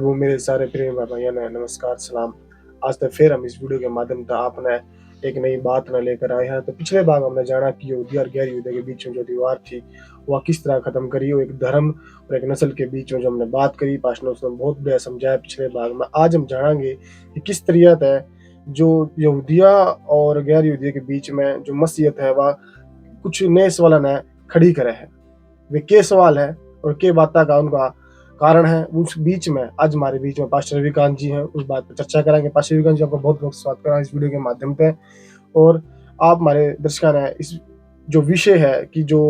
वो मेरे सारे प्रेम भाइयों ने नमस्कार सलाम। आज तक फिर हम इस वीडियो के माध्यम से आपने एक नई बात न लेकर आए हैं। तो पिछले भाग हमने जाना कि यहूदी और गैर यहूदी के बीच में जो दीवार थी वह किस तरह खत्म करी, वो एक धर्म और एक नस्ल के बीच में जो हमने बात करी। पास्टर ने उसने बहुत बढ़िया समझाया पिछले भाग में। आज हम जानेंगे कि किस तरीका है जो यहूदिया और गैर यहूदी के बीच में जो मसीहत है वह कुछ नए सवाल ने खड़ी करे है। वे के सवाल है और के बात का उनका कारण है। उस बीच में आज हमारे बीच में पास्टर रविकांत जी हैं, उस बात पर चर्चा करेंगे। पास्टर रविकांत जी, आपका बहुत बहुत स्वागत करा इस वीडियो के माध्यम पे। और आप हमारे दर्शकों ने इस जो विषय है कि जो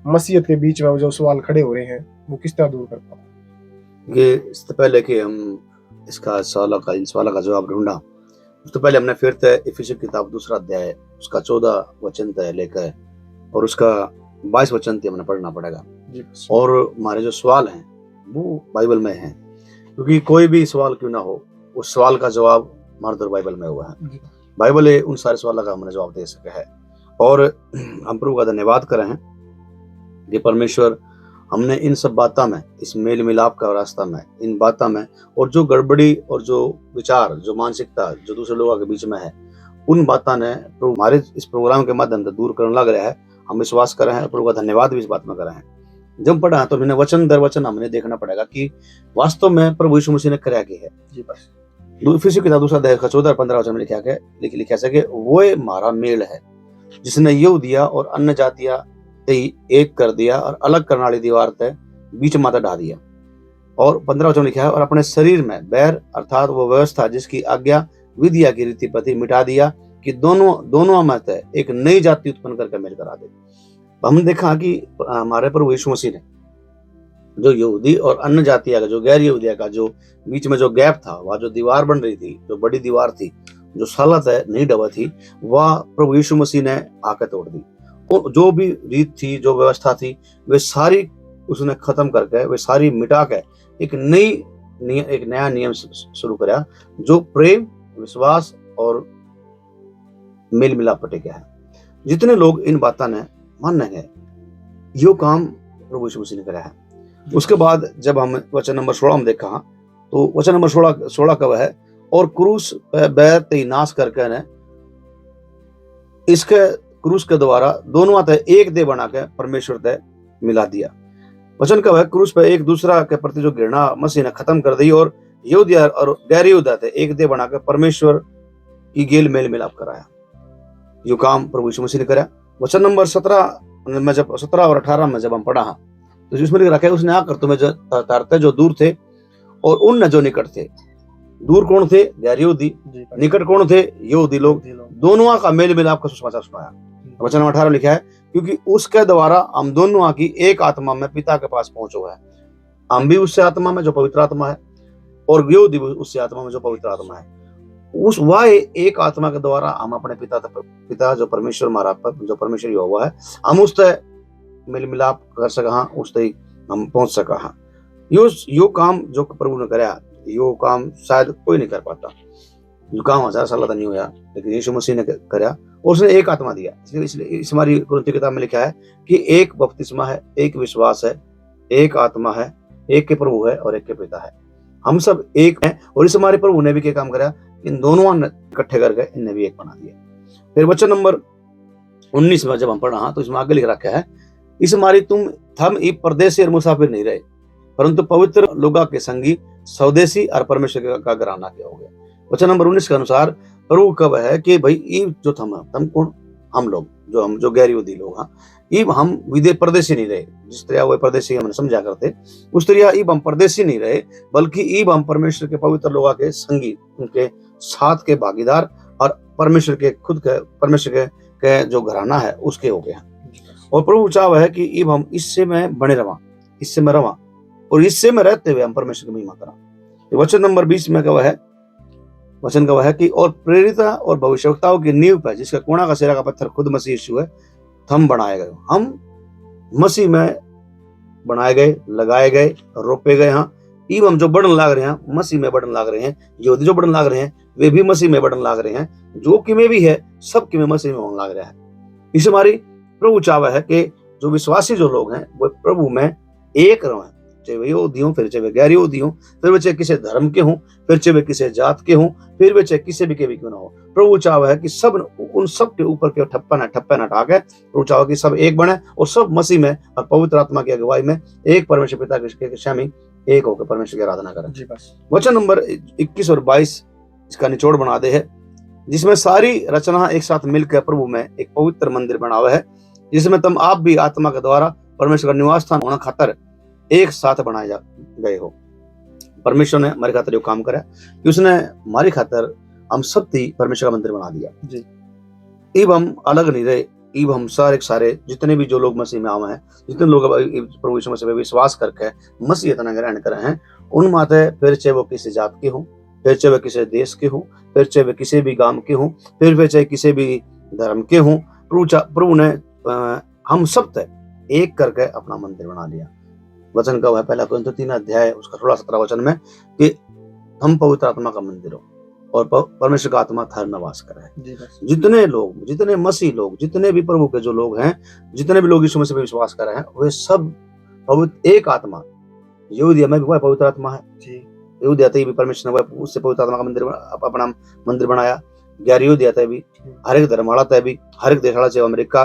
मसीहत के बीच में जो सवाल खड़े हो रहे हैं वो किस तरह दूर कर पाओ। ये इससे पहले कि हम इन सवालों का जवाब ढूंढा, उससे पहले हमने फिर तय इफिसियों की किताब 2 अध्याय उसका 14 वचन तय लेकर और उसका 22 वचन तय हमने पढ़ना पड़ेगा। और हमारे जो सवाल हैं वो बाइबल में हैं, क्योंकि कोई भी सवाल क्यों ना हो, उस सवाल का जवाब हमारे तो बाइबल में हुआ है। बाइबल है उन सारे सवालों का हमने जवाब दे सके है। और हम प्रभु का धन्यवाद कर रहे हैं कि परमेश्वर हमने इन सब बातों में, इस मेल मिलाप का रास्ता में, इन बातों में और जो गड़बड़ी और जो विचार, जो मानसिकता जो दूसरे लोगों के बीच में है, उन बातों ने प्रभु हमारे इस प्रोग्राम के माध्यम से दूर करने लग रहा है। हम विश्वास कर रहे हैं, प्रभु का धन्यवाद भी इस बात में कर रहे हैं। जब पढ़ा है तो हमने वचन दर वचन हमने देखना पड़ेगा कि वास्तव में प्रभु यीशु मसीह ने क्या किया है। इफिसियों की किताब 2 अध्याय 14 और 15 वचन में लिखा है वो हमारा मेल है जिसने यहूदिया और अन्य जातियां एक कर दिया और अलग करने वाली दीवार तय बीच माता ढा दिया। और 15 वचन लिखा है और अपने शरीर में बैर अर्थात वो व्यवस्था जिसकी आज्ञा विधिया की रीति प्रति मिटा दिया कि दोनों में तय एक नई जाति उत्पन्न करके मेल करा दे। हमने देखा कि हमारे प्रभु यीशु मसीह ने जो यहूदी और अन्य जातिया का, जो गैर यहूदिया का जो बीच में जो गैप था, वह जो दीवार बन रही थी, जो बड़ी दीवार थी, जो सालत है नहीं डबा थी, वह प्रभु यीशु मसीह ने आकर तोड़ दी। और जो भी रीत थी, जो व्यवस्था थी, वे सारी उसने खत्म करके, वे सारी मिटा के एक नया नियम शुरू करा जो प्रेम, विश्वास और मेल मिलाप पर टिका है। जितने लोग इन बातों ने मानेंगे, यो काम प्रभु यीशु मसीह ने करा है। उसके बाद जब हम वचन नंबर 16 में देखा, तो वचन नंबर 16 कब है, और क्रूस पे बैर ते नाश करके ने इसके क्रूस के द्वारा दोनों तय एक दे बना के परमेश्वर तय मिला दिया। वचन कब है, क्रूस पे एक दूसरा के प्रति जो घृणा मसीह ने खत्म कर दी और यहूदिया और गैर यहूदा थे एक दे बना के परमेश्वर की गेल मेल मिलाप कराया। यो काम प्रभु यीशु मसीह ने करा। वचन नंबर 17 में जब 17 और 18 में जब हम पढ़ा तो जिसमें लिख रखा है, उसने आकर तुम्हें तारते जो दूर थे और उन जो निकट थे। दूर कौन थे? गैर यहूदी। निकट कौन थे? यहूदी लोग। दोनों का मेल मिलाप का सुसमाचार सुनाया। वचन नंबर 18 लिखा है, क्योंकि उसके द्वारा हम दोनों की एक आत्मा में पिता के पास पहुंचो है। हम भी उससे आत्मा में जो पवित्र आत्मा है और यहूदी उससे आत्मा में जो पवित्र आत्मा है। उस वह एक आत्मा के द्वारा हम अपने पिता जो परमेश्वर हमारा जो परमेश्वर यहोवा है, हम उस तय मेल मिलाप कर सका, उस तय हम पहुंच सका। यो काम जो प्रभु ने कराया, यो काम शायद कोई नहीं कर पाता। जो काम 1000 साल नहीं हुआ, लेकिन यीशु मसीह ने कराया और उसने एक आत्मा दिया। इसलिए इस हमारी कुरिन्थियों की किताब में लिखा है कि एक बपतिस्मा है, एक विश्वास है, एक आत्मा है, एक के प्रभु है और एक के पिता है। हम सब एक हैं। और इस हमारे प्रभु ने भी क्या काम कराया, इन दोनों ने इकट्ठे करके इन्हें भी एक बना दिया। फिर वचन नंबर 19 में जब हम पढ़ा तो इसमें आगे लिख रखा है, इस हमारी थम ई परदेसी और मुसाफिर नहीं रहे, परंतु पवित्र लोगा के संगी, स्वदेशी और परमेश्वर का घराना के हो गए। वचन नंबर 19 के अनुसार प्रभु कब है कि भाई ये जो थम कौन, हम लोग जो गैर यहूदी लोग हैं, इब हम विदेश परदेशी नहीं रहे। जिस तरह वो परदेशी हमने समझा करते, उस तरह इब हम परदेशी नहीं रहे, बल्कि इब हम परमेश्वर के पवित्र लोगों के संगी, उनके साथ के भागीदार और परमेश्वर के खुद के परमेश्वर के जो घराना है उसके हो गए हैं। और प्रभु चाह है कि इब हम इससे में बने रवा, इससे में रवा और इससे में रहते हुए हम परमेश्वर की महिमा करा। वचन नंबर 20 में कहा है, वचन कहा है कि और प्रेरिता और भविष्यवक्ताओं की नींव पर जिसका कोना का सिरा का पत्थर खुद मसीह यीशु है, थम बनाए गए। हम मसीह में बनाए गए, लगाए गए, रोपे गए। हाँ, इब हम जो बढ़न लाग रहे हैं, मसीह में बढ़न लाग रहे हैं। यहूदी जो बढ़न लाग रहे हैं, वे भी मसीह में बढ़न लाग रहे हैं। जो कि में भी है, सब कि में मसीह में होने लाग रहा है। इस हमारी प्रभु चावा है कि जो विश्वासी जो लोग हैं वो प्रभु में एक रहे, चाहे वे यहूदी हों, फिर चाहे वे गैर यहूदी हों, फिर वे चाहे किसी धर्म के हों, फिर चाहे वे किसी जात के हों, फिर वे चाहे किसी भी के भी क्यों ना हो, प्रभु चाहता है कि सब उन सब के ऊपर के ठप्पन हटा के प्रभु चाहता है कि सब एक बने और सब मसीह में और पवित्र आत्मा की अगुवाई में एक परमेश्वर पिता के स्वामी एक होकर परमेश्वर की आराधना करें। जी बस वचन नंबर 21 और 22 इसका निचोड़ बना दे है, जिसमें सारी रचना एक साथ मिलकर प्रभु में एक पवित्र मंदिर बना हुआ है, जिसमें तुम आप भी आत्मा के द्वारा परमेश्वर का निवास स्थान होना खातर एक साथ बनाए जा गए हो। परमेश्वर ने हमारे खातर जो काम करा कि उसने हमारी खातर हम सब थी परमेश्वर का मंदिर बना दिया जी। इब हम अलग नहीं रहे, इब हम सारे जितने भी जो लोग मसीह में आए हैं, जितने लोग प्रभु यीशु मसीह पे विश्वास करके मसीह इतना ग्रहण करे हैं, उन माते फिर चाहे वो किसी जात के हों, फिर चाहे वे किसी देश के हों, फिर चाहे वे किसी भी गांव के हों, फिर वे चाहे किसी भी धर्म के हों, प्रभु ने हम सब तक एक करके अपना मंदिर बना लिया। वचन का वह पहला कोरिन्थियों 3 अध्याय उसका 16-17 वचन में कि हम पवित्र आत्मा का मंदिर हो और परमेश्वर का आत्मा थार में वास करे। जितने लोग, जितने मसीह लोग, जितने भी प्रभु के जो लोग हैं, जितने भी लोग यीशु मसीह पे विश्वास कर रहे हैं, वे सब पवित्र एक आत्मा, यहूदिया में भी वह पवित्र आत्मा है जी। यहूदिया भी परमेश्वर ने वह उससे पवित्र आत्मा का मंदिर अपना मंदिर बनाया। गैर यहूदिया भी, हर एक धर्म वाला भी, हर एक देश वाला, चाहे अमेरिका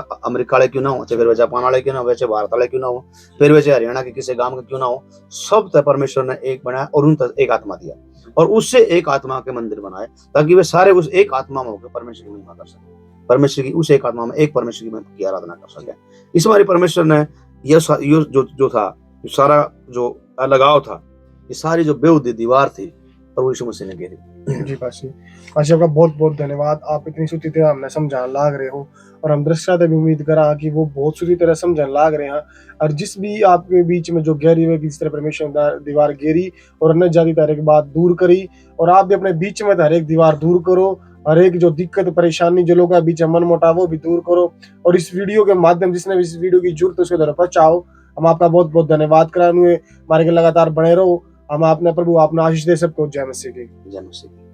वाले क्यों ना हो, चाहे फिर जापान वाले क्यों ना हो, वैसे भारत वाले क्यों ना हो, फिर वैसे हरियाणा के किसी गांव के क्यों ना हो, सब तक परमेश्वर ने एक बनाया और उन तक एक आत्मा दिया और उससे एक आत्मा के मंदिर बनाए ताकि वे सारे उस एक आत्मा में होकर परमेश्वर की महिमा कर सके, परमेश्वर की उस एक आत्मा में एक परमेश्वर की महिमा की आराधना कर सके। इस बार परमेश्वर ने यह जो था, सारा जो अलगाव था, ये सारी जो बेहूदी दीवार थी प्रभु यीशु मसीह ने घेरी। जी पाशी आपका बहुत बहुत धन्यवाद। आप इतनी सुती तरह हमने समझाने लाग रहे हो और हम दृश्य भी उम्मीद करा कि वो बहुत सुती तरह समझाने लाग रहे हैं। और जिस भी आपके बीच में जो गहरी हुई जिस तरह परमेश्वर दीवार घेरी और अन्य जाति हर एक बात दूर करी, और आप भी अपने बीच में हर एक दीवार दूर करो, हर एक जो दिक्कत परेशानी जो लोगों के बीच मन मुटाव वो भी दूर करो, और इस वीडियो के माध्यम जिसने भी इस वीडियो की जरूरत है उसके द्वारा पहुंचाओ। हम आपका बहुत बहुत धन्यवाद कराने हमारे के लगातार बने रहो। हम अपने प्रभु अपना आशीष दे सबको। जय मसीह की। जय मसीह।